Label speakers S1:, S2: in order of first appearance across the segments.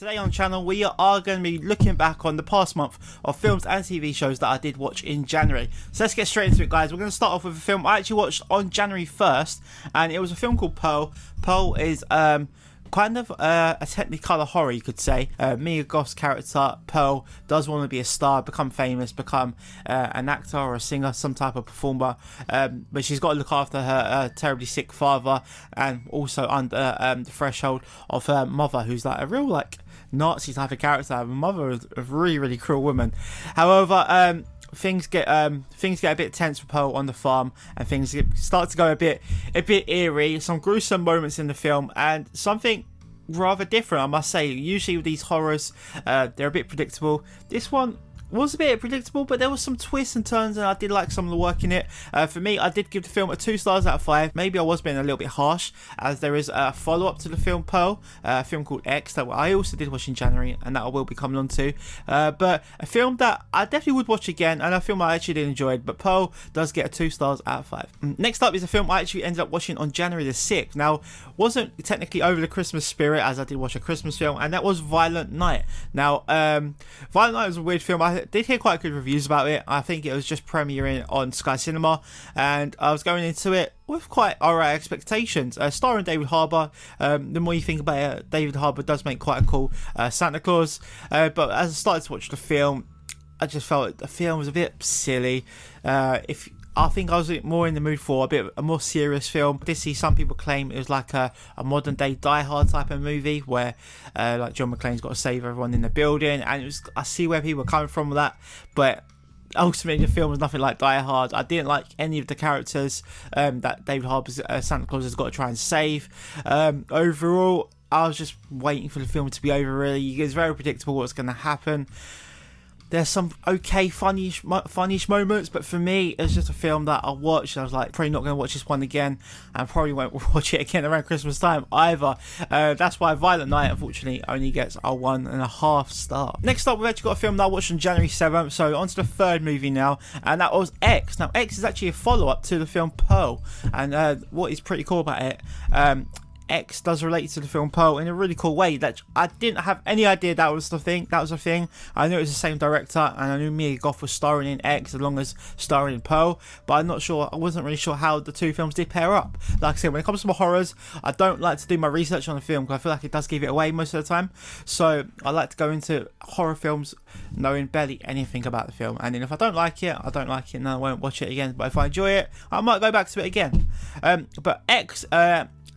S1: Today on the channel we are going to be looking back on the past month of films and TV shows that I did watch in January. So let's get straight into it, guys. We're going to start off with a film I actually watched on January 1st, and it was a film called Pearl. Pearl is kind of a technicolor horror, you could say. Mia Goth's character, Pearl, does want to be a star, become famous, become an actor or a singer, some type of performer, but she's got to look after her terribly sick father, and also under the threshold of her mother, who's like a real Nazi type of character. Her mother is a really cruel woman. However, things get a bit tense for Pearl on the farm, and things start to go a bit eerie. Some gruesome moments in the film, and something rather different, I must say. Usually with these horrors, they're a bit predictable. This one was a bit predictable, but there was some twists and turns, and I did like some of the work in it. For me, I did give the film a 2 stars out of 5. Maybe I was being a little bit harsh, as there is a follow-up to the film Pearl, a film called X that I also did watch in January, and that I will be coming on to. But a film that I definitely would watch again, and a film I actually did enjoy. But Pearl does get a 2 stars out of 5. Next up is a film I actually ended up watching on January the 6th. Now, wasn't technically over the Christmas spirit, as I did watch a Christmas film, and that was Violent Night. Now, Violent Night was a weird film. I did hear quite good reviews about it. I think it was just premiering on Sky Cinema, and I was going into it with quite alright expectations. Starring David Harbour. The more you think about it, David Harbour does make quite a cool Santa Claus. But as I started to watch the film, I just felt the film was a bit silly. I think I was more in the mood for a more serious film. I did see some people claim it was like a modern day Die Hard type of movie, where like John McClane's got to save everyone in the building, and I see where people are coming from with that, but ultimately the film was nothing like Die Hard. I didn't like any of the characters that David Harbour's Santa Claus has got to try and save. Overall, I was just waiting for the film to be over, really. It's very predictable what's going to happen. There's some okay funnish moments, but for me, it's just a film that I watched. I was like, probably not going to watch this one again, and probably won't watch it again around Christmas time either. That's why Violent Night, unfortunately, only gets a 1.5 star. Next up, we've actually got a film that I watched on January 7th, so on to the third movie now, and that was X. Now, X is actually a follow-up to the film Pearl, and what is pretty cool about it, X does relate to the film Pearl in a really cool way that I didn't have any idea that was a thing. I knew it was the same director, and I knew Mia Goth was starring in X as long as starring in Pearl, but I wasn't really sure how the two films did pair up. Like I said, when it comes to horrors, I don't like to do my research on the film because I feel like it does give it away most of the time. So I like to go into horror films knowing barely anything about the film, and then if I don't like it, I don't like it, and I won't watch it again. But if I enjoy it, I might go back to it again. But X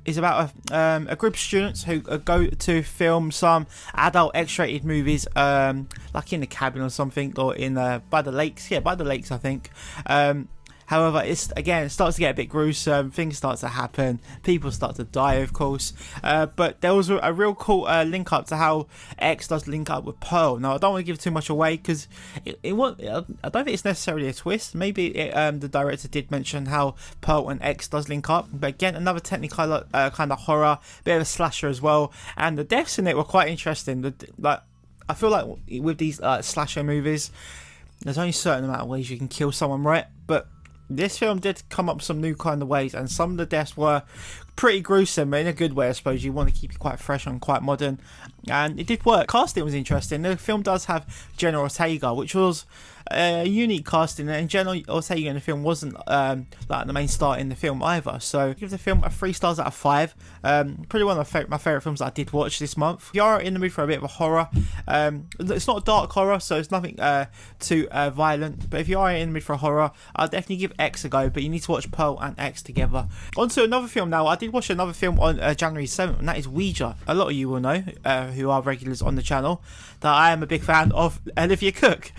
S1: is about a group of students who go to film some adult X-rated movies, like in the cabin or something, or in by the lakes. Yeah, by the lakes, I think. However, it starts to get a bit gruesome. Things start to happen. People start to die, of course. But there was a real cool link up to how X does link up with Pearl. Now, I don't want to give too much away because I don't think it's necessarily a twist. Maybe the director did mention how Pearl and X does link up. But again, another technical kind of horror, bit of a slasher as well. And the deaths in it were quite interesting. I feel like with these slasher movies, there's only a certain amount of ways you can kill someone, right? But this film did come up with some new kind of ways, and some of the deaths were pretty gruesome, in a good way, I suppose. You want to keep it quite fresh and quite modern, and it did work. Casting was interesting. The film does have Jenna Ortega, which was a unique casting, and Jenna Ortega in the film wasn't like the main star in the film either. So I give the film a 3 stars out of 5. Pretty one of my favourite films that I did watch this month. If you are in the mood for a bit of a horror, it's not a dark horror, so it's nothing too violent, but if you are in the mood for a horror, I'll definitely give X a go, but you need to watch Pearl and X together. On to another film now. I did watch another film on January 7th, and that is Ouija. A lot of you will know, who are regulars on the channel, that I am a big fan of Olivia Cooke.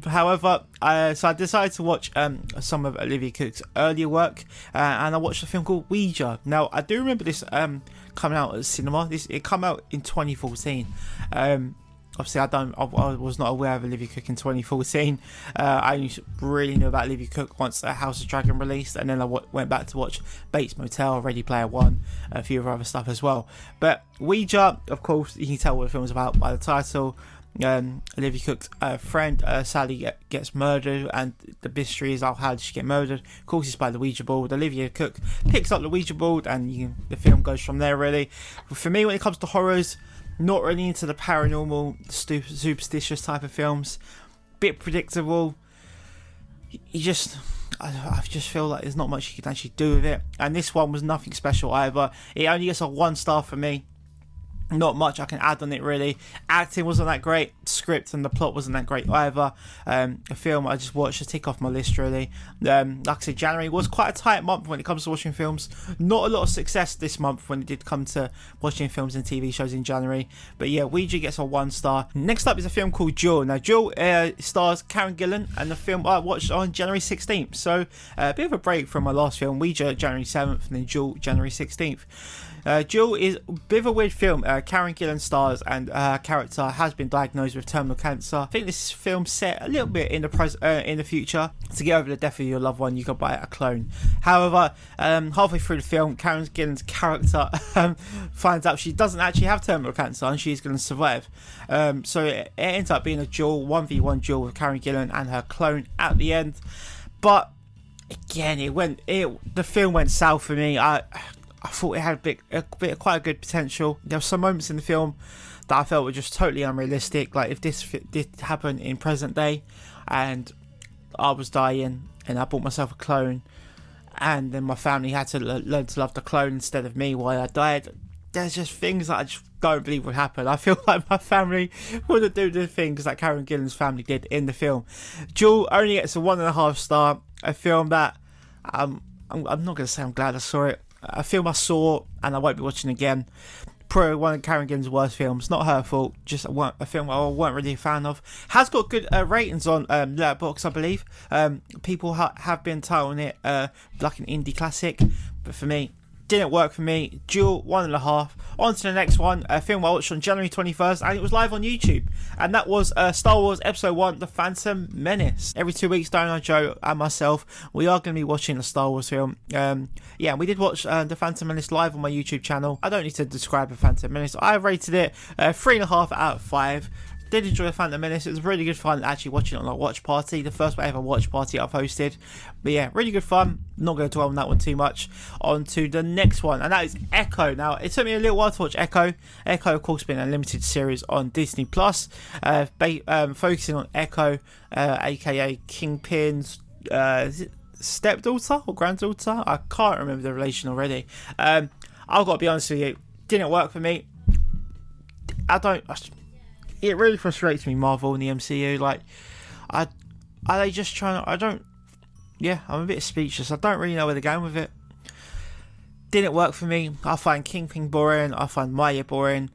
S1: However, so I decided to watch some of Olivia Cooke's earlier work, and I watched a film called Ouija. Now, I do remember this coming out at the cinema. It came out in 2014. Obviously, I was not aware of Olivia Cooke in 2014. I only really knew about Olivia Cooke once House of Dragon released, and then I went back to watch Bates Motel, Ready Player One, a few other stuff as well. But Ouija, of course, you can tell what the film's about by the title. Olivia Cooke's friend Sally gets murdered, and the mystery is, how did she get murdered? Of course, it's by the Ouija board. Olivia Cooke picks up the Ouija board, and the film goes from there, really. For me, when it comes to horrors, Not really into the paranormal, superstitious type of films. Bit predictable. I just feel like there's not much you can actually do with it. And this one was nothing special either. It only gets a 1 star for me. Not much I can add on it really. Acting wasn't that great. Script and the plot wasn't that great either. A film I just watched to tick off my list really. Like I said, January was quite a tight month when it comes to watching films. Not a lot of success this month when it did come to watching films and TV shows in January. But yeah, Ouija gets a 1 star. Next up is a film called Jewel. Now Jewel stars Karen Gillan, and the film I watched on January 16th. So a bit of a break from my last film, Ouija, January 7th, and then Jewel, January 16th. Jewel is a bit of a weird film. Karen Gillan stars, and her character has been diagnosed with terminal cancer. I think this film set a little bit in the future. To get over the death of your loved one, you can buy a clone. However, halfway through the film, Karen Gillan's character finds out she doesn't actually have terminal cancer and she's going to survive. So it ends up being a duel, 1v1 duel with Karen Gillan and her clone at the end. But again, the film went south for me. I thought it had quite a good potential. There were some moments in the film that I felt were just totally unrealistic. Like if this did happen in present day, and I was dying and I bought myself a clone, and then my family had to learn to love the clone instead of me while I died. There's just things that I just don't believe would happen. I feel like my family wouldn't do the things that Karen Gillan's family did in the film. Jewel only gets a 1.5 star. A film that I'm not going to say I'm glad I saw it. A film I saw and I won't be watching again. Probably one of Karen Gillan's worst films. Not her fault, just a film I weren't really a fan of. Has got good ratings on Letterboxd, I believe. People have been titling it like an indie classic, but for me, didn't work for me. Jewel, 1.5. On to the next one, a film I watched on January 21st, and it was live on YouTube, and that was Star Wars Episode 1, The Phantom Menace. Every 2 weeks, Dino, Joe and myself, we are going to be watching a Star Wars film. Yeah, we did watch The Phantom Menace live on my YouTube channel. I don't need to describe The Phantom Menace. I rated it 3.5 out of 5. Did enjoy The Phantom Menace. It was really good fun actually watching it on a watch party. The first ever watch party I've hosted. But yeah, really good fun. Not going to dwell on that one too much. On to the next one, and that is Echo. Now, it took me a little while to watch Echo. Echo, of course, being a limited series on Disney Plus, focusing on Echo, aka Kingpin's stepdaughter or granddaughter. I can't remember the relation already. I've got to be honest with you, didn't work for me. It really frustrates me, Marvel and the MCU. Like, are they just trying to... I'm a bit speechless. I don't really know where they're going with it. Didn't work for me. I find Kingpin boring. I find Maya boring.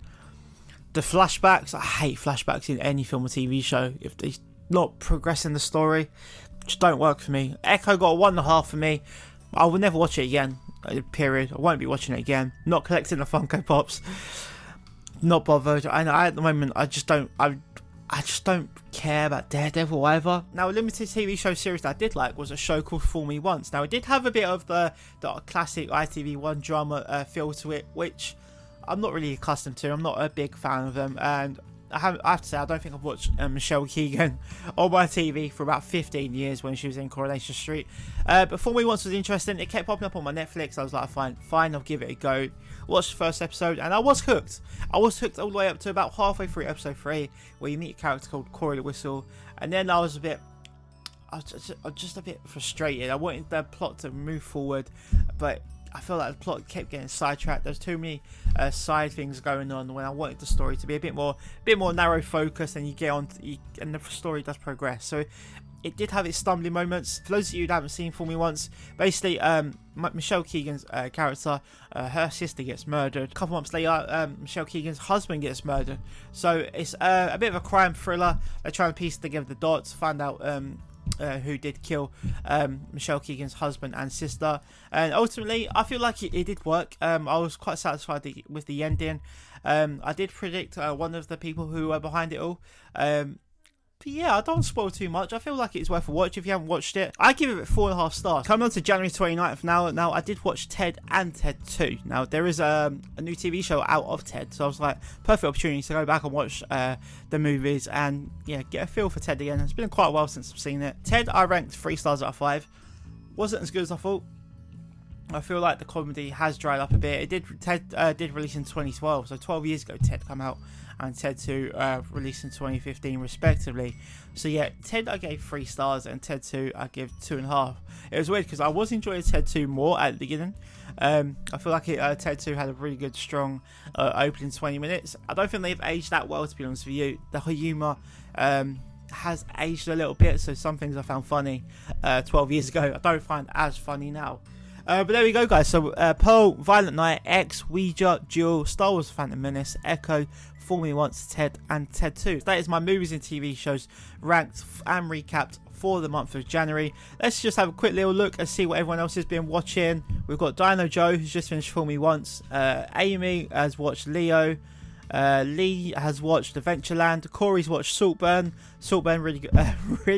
S1: The flashbacks, I hate flashbacks in any film or TV show. If they're not progressing the story, just don't work for me. Echo got a 1.5 for me. I will never watch it again. Period. I won't be watching it again. Not collecting the Funko Pops. Not bothered. And at the moment, I just don't care about Daredevil either. Now, a limited TV show series that I did like was a show called Fool Me Once. Now, it did have a bit of the classic ITV1 drama feel to it, which I'm not really accustomed to. I'm not a big fan of them, and I have to say I don't think I've watched Michelle Keegan on my TV for about 15 years when she was in Coronation Street. But Fool Me Once was interesting. It kept popping up on my Netflix. I was like, fine, I'll give it a go. Watched the first episode and I was hooked. I was hooked all the way up to about halfway through episode 3, where you meet a character called Corey the Whistle, and then I was just a bit frustrated. I wanted the plot to move forward, but I feel like the plot kept getting sidetracked. There's too many side things going on when I wanted the story to be a bit more narrow focused, and and the story does progress. So it did have its stumbling moments. For those of you that haven't seen Fool Me Once, basically Michelle Keegan's character, her sister gets murdered. A couple months later, Michelle Keegan's husband gets murdered. So it's a bit of a crime thriller. They're trying to piece together the dots, find out who did kill Michelle Keegan's husband and sister, and ultimately I feel like it did work. I was quite satisfied with the ending. I did predict one of the people who were behind it all, but yeah, I don't spoil too much. I feel like it's worth a watch if you haven't watched it. I give it 4.5 stars. Coming on to January 29th now I did watch Ted and Ted 2. Now, there is a new TV show out of Ted, so I was like, perfect opportunity to go back and watch the movies and, yeah, get a feel for Ted again. It's been quite a while since I've seen it. Ted, I ranked 3 stars out of 5. Wasn't as good as I thought. I feel like the comedy has dried up a bit. Ted did release in 2012, so 12 years ago Ted came out, and Ted 2 released in 2015 respectively. So yeah, Ted I gave 3 stars and Ted 2 I give 2.5. It was weird because I was enjoying Ted 2 more at the beginning. I feel like Ted 2 had a really good strong opening 20 minutes. I don't think they've aged that well, to be honest with you. The humour has aged a little bit, so some things I found funny 12 years ago I don't find as funny now. But there we go, guys. So Pearl, Violent Night, X, Ouija, Duel, Star Wars: Phantom Menace, Echo, Fool Me Once, Ted, and Ted 2. That is my movies and TV shows ranked and recapped for the month of January. Let's just have a quick little look and see what everyone else has been watching. We've got Dino Joe, who's just finished Fool Me Once. Amy has watched Leo. Lee has watched Adventureland. Corey's watched Saltburn. Saltburn, really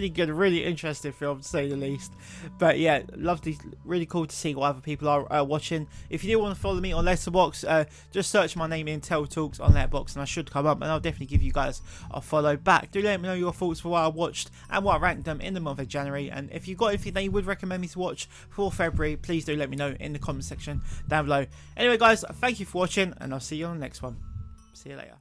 S1: good, really interesting film to say the least. But yeah, lovely, really cool to see what other people are watching. If you do want to follow me on Letterboxd, just search my name in Tel Talks on Letterboxd and I should come up, and I'll definitely give you guys a follow back. Do let me know your thoughts for what I watched and what I ranked them in the month of January, and if you've got anything that you would recommend me to watch for February, please do let me know in the comment section down below. Anyway guys, thank you for watching and I'll see you on the next one. See you later.